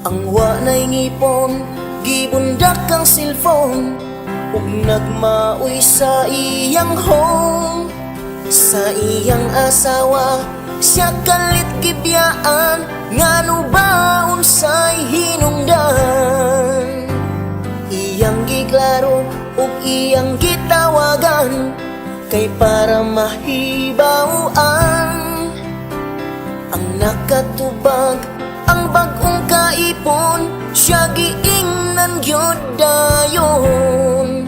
Ang wanay ngipon, gibundak ang cellphone, ug nagmaoy sa iyang home. Sa iyang asawa, siya kalit gibiyaan, ngano ba unsay hinungdan. Iyang giklaro ug iyang gitawagan, kay para mahibawaan. Ang nakatubag, ang bagong kaipon, siya giingnan gyud dayon.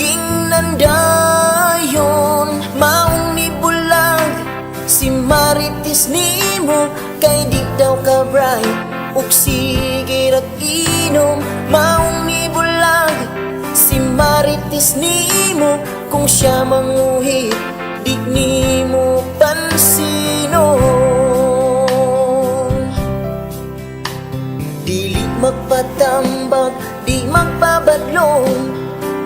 Gingnan dayon, maong ni bulag si Marites nimo, kay di daw ka bright ug sige rat inom. Maong ni bulag si Marites nimo, kung siya manguhit di nimo pansinon. Dili magpatambag, di magpabadlong,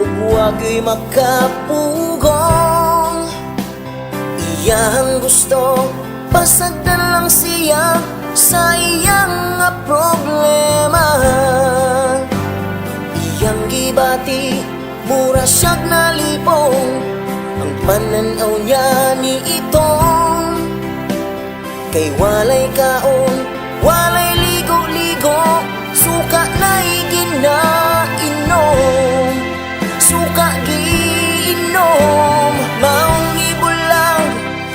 ug wag'y makapugong. Iyang gusto, pasagdan lang siya sa iyang nga problema. Iyang gibati, mura siyag nalipong, ang pananaw niya ni itong. Kay walay kaon, walay ligo-ligo, suka na'y ginainom, suka giinom. Maong ibulang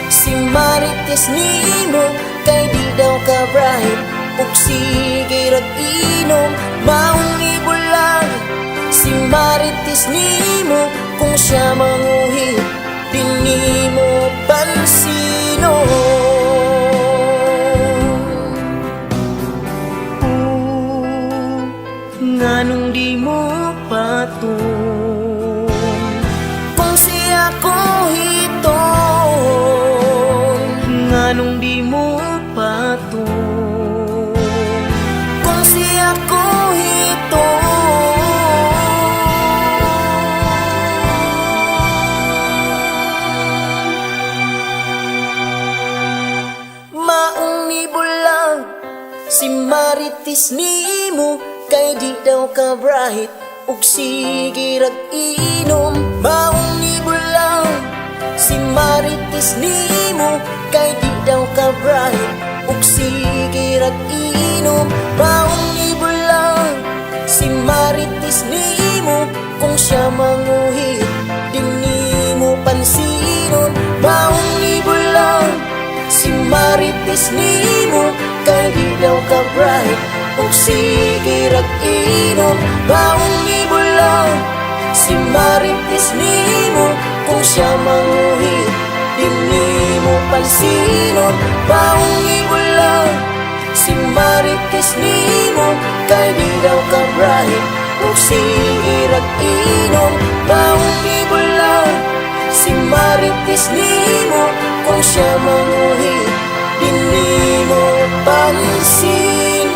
si Marites nimo, kay di daw ka bright ug sige rat inom. Maong ibulang si Marites nimo, kung siya manguhit di nimo pansinon. Nganong di mo patong, kung siya ko hiton. Nganong di mo patong, kung siya ko hiton. Maong ni bulag si Marites nimo, kay di daw ka bright ug sige rat inom. Maong ni bulang si Marites nimo, kay di daw ka bright ug sige rat inom. Maong ni bulang si Marites nimo, kung siya manguhit di nimo pansinon. Maong ni bulang si Marites nimo, kay di daw ka bright ug sige rat inom. Maong ibulang si Marites nimo, kung siya manguhit di nimo pansinon. Maong ibulang si Marites nimo, kay di daw ka bright ug sige rat inom. Maong ibulang si Marites nimo, kung siya manguhit di nimo pansinon.